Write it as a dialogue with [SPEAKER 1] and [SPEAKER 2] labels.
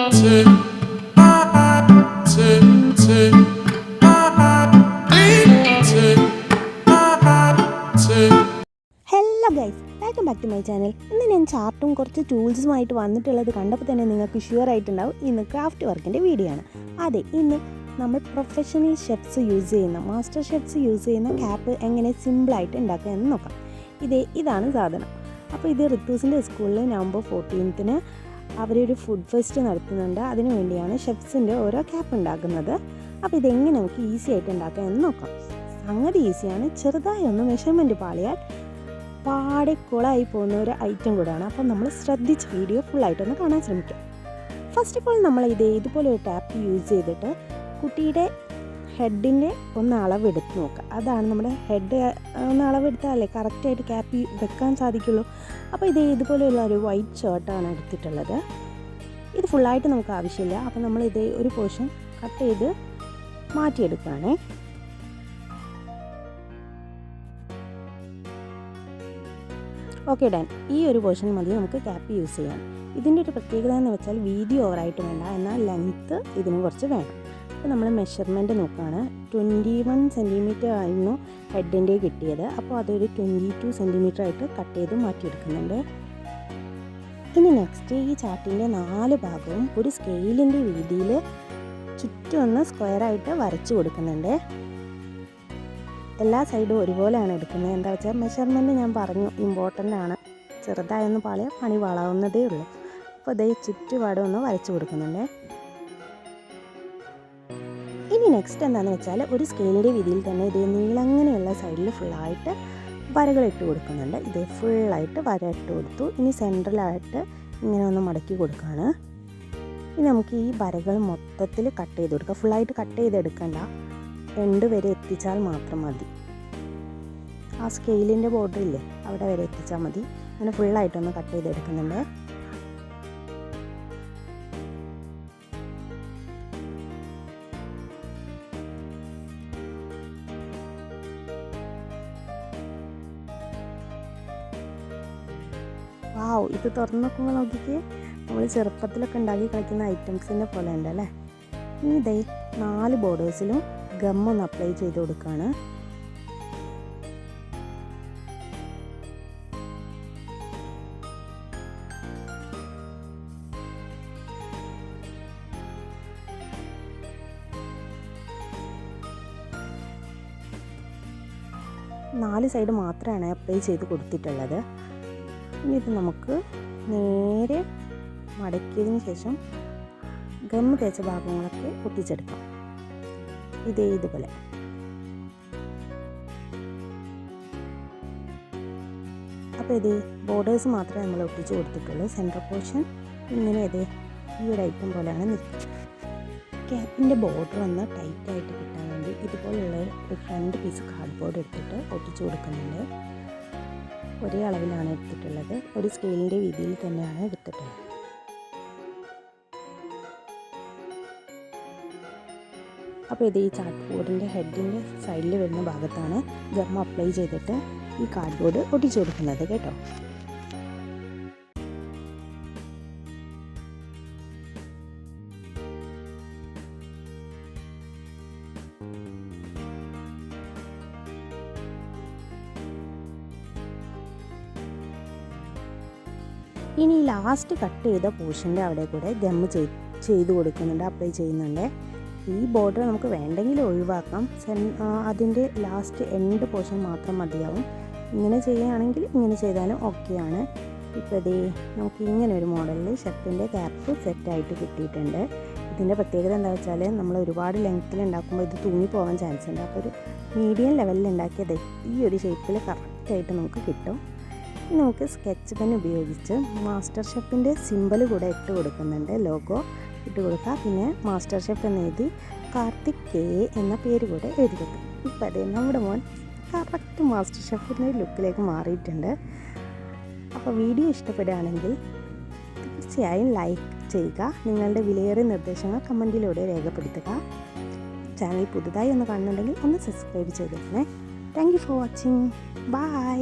[SPEAKER 1] Hello guys, welcome back to my channel. ഇന്ന് ഞാൻ ചാർട്ടും കുറച്ച് ടൂൾസുമായിട്ട് വന്നിട്ടുള്ളത് കണ്ടപ്പോൾ തന്നെ നിങ്ങൾക്ക് ഷുവർ ആയിട്ടുണ്ടാവും ഇന്ന് ക്രാഫ്റ്റ് വർക്കിൻ്റെ വീഡിയോ ആണ്. അതെ, ഇന്ന് നമ്മൾ പ്രൊഫഷണൽ ഷെഫ്സ് യൂസ് ചെയ്യുന്ന മാസ്റ്റർ ഷെഫ്സ് യൂസ് ചെയ്യുന്ന ക്യാപ്പ് എങ്ങനെ സിമ്പിളായിട്ട് ഉണ്ടാക്കുക എന്ന് നോക്കാം. ഇതാണ് സാധനം. അപ്പോൾ ഇത് റിത്തൂസിൻ്റെ സ്കൂളിൽ നവംബർ 14-ന് അവരൊരു ഫുഡ് ഫെസ്റ്റ് നടത്തുന്നുണ്ട്. അതിനു വേണ്ടിയാണ് ഷെഫ്സിൻ്റെ ഓരോ ക്യാപ്പ് ഉണ്ടാക്കുന്നത്. അപ്പോൾ ഇതെങ്ങനെ നമുക്ക് ഈസി ആയിട്ട് ഉണ്ടാക്കാം എന്ന് നോക്കാം. സംഗതി ഈസിയാണ്. ചെറുതായി ഒന്ന് മെഷർമെൻറ്റ് പാളിയാൽ പാടെ കുളമായി പോകുന്ന ഒരു ഐറ്റം കൂടെയാണ്. അപ്പം നമ്മൾ ശ്രദ്ധിച്ച് വീഡിയോ ഫുള്ളായിട്ടൊന്ന് കാണാൻ ശ്രമിക്കാം. ഫസ്റ്റ് ഓഫ് ഓൾ നമ്മൾ ഇതുപോലെ ഒരു ടാപ്പ് യൂസ് ചെയ്തിട്ട് കുട്ടിയുടെ ഹെഡിൻ്റെ ഒന്ന് അളവെടുത്ത് നോക്കുക. അതാണ് നമ്മുടെ ഹെഡ് ഒന്ന് അളവെടുത്താലേ കറക്റ്റായിട്ട് ക്യാപ്പ് വെക്കാൻ സാധിക്കുള്ളൂ. അപ്പോൾ ഇതുപോലെയുള്ള ഒരു വൈറ്റ് ഷർട്ടാണ് എടുത്തിട്ടുള്ളത്. ഇത് ഫുള്ളായിട്ട് നമുക്ക് ആവശ്യമില്ല. അപ്പോൾ നമ്മൾ ഒരു പോർഷൻ കട്ട് ചെയ്ത് മാറ്റിയെടുക്കുകയാണേ. Okay done. ഈ ഒരു പോർഷൻ മതി നമുക്ക് ക്യാപ്പ് യൂസ് ചെയ്യാൻ. ഇതിൻ്റെ ഒരു പ്രത്യേകത എന്ന് വെച്ചാൽ വീതി ഓവറായിട്ട് വേണ്ട, എന്നാൽ ലെങ്ത്ത് ഇതിന് കുറച്ച് വേണം. അപ്പോൾ നമ്മൾ മെഷർമെൻറ്റ് നോക്കുകയാണ്. 21 സെൻറ്റിമീറ്റർ ആയിരുന്നു ഹെഡിൻ്റെ കിട്ടിയത്. അപ്പോൾ അതൊരു 22 സെൻറ്റിമീറ്റർ ആയിട്ട് കട്ട് ചെയ്ത് മാറ്റിയെടുക്കുന്നുണ്ട്. ഇനി നെക്സ്റ്റ് ഈ ചാർട്ടിൻ്റെ 4 ഭാഗവും ഒരു സ്കെയിലിൻ്റെ വീതിയിൽ ചുറ്റും ഒന്ന് സ്ക്വയറായിട്ട് വരച്ച് കൊടുക്കുന്നുണ്ട്. എല്ലാ സൈഡും ഒരുപോലെയാണ് എടുക്കുന്നത്. എന്താ വെച്ചാൽ മെഷർമെൻറ്റ് ഞാൻ പറഞ്ഞു ഇമ്പോർട്ടൻ്റ് ആണ്. ചെറുതായൊന്ന് പാളിയാൽ പണി വളാവുന്നതേ ഉള്ളൂ. അപ്പോൾ ചുറ്റുപാടും ഒന്ന് വരച്ച് കൊടുക്കുന്നുണ്ട്. ഇനി നെക്സ്റ്റ് എന്താണെന്ന് വെച്ചാൽ ഒരു സ്കെയിലിൻ്റെ വീതിയിൽ തന്നെ നീളങ്ങനെയുള്ള സൈഡിൽ ഫുള്ളായിട്ട് വരകളിട്ട് കൊടുക്കുന്നുണ്ട്. ഫുള്ളായിട്ട് വര ഇട്ട് കൊടുത്തു. ഇനി സെൻട്രലായിട്ട് ഇങ്ങനെ ഒന്ന് മടക്കി കൊടുക്കുകയാണ്. ഇനി നമുക്ക് ഈ വരകൾ മൊത്തത്തിൽ കട്ട് ചെയ്ത് കൊടുക്കുക. ഫുള്ളായിട്ട് കട്ട് ചെയ്തെടുക്കണ്ട, എൻഡ് വരെ എത്തിച്ചാൽ മാത്രം മതി. ആ സ്കെയിലിൻ്റെ ബോർഡർ ഇല്ലേ, അവിടെ വരെ എത്തിച്ചാൽ മതി. അങ്ങനെ ഫുള്ളായിട്ടൊന്ന് കട്ട് ചെയ്തെടുക്കുന്നുണ്ട്. വാവ്, ഇത് തുറന്ന് നോക്കുമ്പോൾ നോക്കിക്ക് നമ്മൾ ചെറുപ്പത്തിലൊക്കെ ഉണ്ടാക്കി കളിക്കുന്ന ഐറ്റംസിൻ്റെ പോലെ ഉണ്ട് അല്ലേ. ഇനി 4 ബോർഡേഴ്സിലും ഗമ്മൊന്ന് അപ്ലൈ ചെയ്ത് കൊടുക്കുകയാണ്. നാല് സൈഡ് മാത്രമാണ് അപ്ലൈ ചെയ്ത് കൊടുത്തിട്ടുള്ളത്. ഇനി ഇത് നമുക്ക് നേരെ മടക്കിയതിന് ശേഷം ഗമ്മ് തേച്ച ഭാഗങ്ങളൊക്കെ ഒട്ടിച്ചെടുക്കാം. ഇതുപോലെ. അപ്പോൾ ബോർഡേഴ്സ് മാത്രമേ നമ്മൾ ഒട്ടിച്ച് കൊടുത്തിട്ടുള്ളൂ. സെൻറ്റർ പോർഷൻ ഇങ്ങനെ ഈ ഒരു ഐറ്റം പോലെയാണ് നിൽക്കുന്നത്. ക്യാപ്പിൻ്റെ ബോർഡർ ഒന്ന് ടൈറ്റായിട്ട് കിട്ടാൻ വേണ്ടി ഇതുപോലുള്ള ഒരു ഫ്രണ്ട് പീസ് കാർഡ്ബോർഡ് എടുത്തിട്ട് ഒട്ടിച്ച് കൊടുക്കുന്നുണ്ട്. ഒരേ അളവിലാണ് എടുത്തിട്ടുള്ളത്. ഒരു സ്കെയിലിൻ്റെ വീതിയിൽ തന്നെയാണ് എടുത്തിട്ടുള്ളത്. അപ്പോൾ ഈ ചാർട്ട് ബോർഡിൻ്റെ ഹെഡിൻ്റെ സൈഡിൽ വരുന്ന ഭാഗത്താണ് ഗം അപ്ലൈ ചെയ്തിട്ട് ഈ കാർഡ്ബോർഡ് ഒട്ടിച്ചു കൊടുക്കുന്നത് കേട്ടോ. ഇനി ലാസ്റ്റ് കട്ട് ചെയ്ത പോർഷൻ്റെ അവിടെ കൂടെ ഗം ചെയ്ത് കൊടുക്കുന്നുണ്ട്, അപ്ലൈ ചെയ്യുന്നുണ്ട്. ഈ ബോർഡർ നമുക്ക് വേണ്ടെങ്കിൽ ഒഴിവാക്കാം. അതിൻ്റെ ലാസ്റ്റ് എൻഡ് പോർഷൻ മാത്രം മതിയാവും. ഇങ്ങനെ ചെയ്യുകയാണെങ്കിൽ ഇങ്ങനെ ചെയ്താലും ഓക്കെയാണ്. ഇപ്പോൾ നമുക്ക് ഇങ്ങനെ ഒരു മോഡലിൽ ഷെഫിൻ്റെ ക്യാപ്പ് സെറ്റായിട്ട് കിട്ടിയിട്ടുണ്ട്. ഇതിൻ്റെ പ്രത്യേകത എന്താ വെച്ചാൽ നമ്മൾ ഒരുപാട് ലെങ്ത്തിൽ ഉണ്ടാക്കുമ്പോൾ ഇത് തൂങ്ങിപ്പോകാൻ ചാൻസ് ഉണ്ട്. അപ്പോൾ ഒരു മീഡിയം ലെവലിൽ ഉണ്ടാക്കിയത് ഈ ഒരു ഷേപ്പിൽ കറക്റ്റായിട്ട് നമുക്ക് കിട്ടും. ഇനി നമുക്ക് സ്കെച്ച് പെൻ ഉപയോഗിച്ച് മാസ്റ്റർ ഷെഫിൻ്റെ സിമ്പൽ കൂടെ ഇട്ട് കൊടുക്കുന്നുണ്ട്. ലോഗോ ഇട്ട് കൊടുക്കുക. പിന്നെ മാസ്റ്റർ ഷെഫ് എന്നെഴുതി കാർത്തിക് കെ എന്ന പേര് കൂടെ എഴുതി വെക്കും. ഇപ്പം നമ്മുടെ മോൻ കറക്റ്റ് മാസ്റ്റർ ഷെഫിൻ്റെ ലുക്കിലേക്ക് മാറിയിട്ടുണ്ട്. അപ്പോൾ വീഡിയോ ഇഷ്ടപ്പെടുകയാണെങ്കിൽ തീർച്ചയായും ലൈക്ക് ചെയ്യുക. നിങ്ങളുടെ വിലയേറിയ നിർദ്ദേശങ്ങൾ കമൻറ്റിലൂടെ രേഖപ്പെടുത്തുക. ചാനൽ പുതുതായി ഒന്ന് കാണുന്നുണ്ടെങ്കിൽ ഒന്ന് സബ്സ്ക്രൈബ് ചെയ്തേക്കണേ. Thank you for watching. By.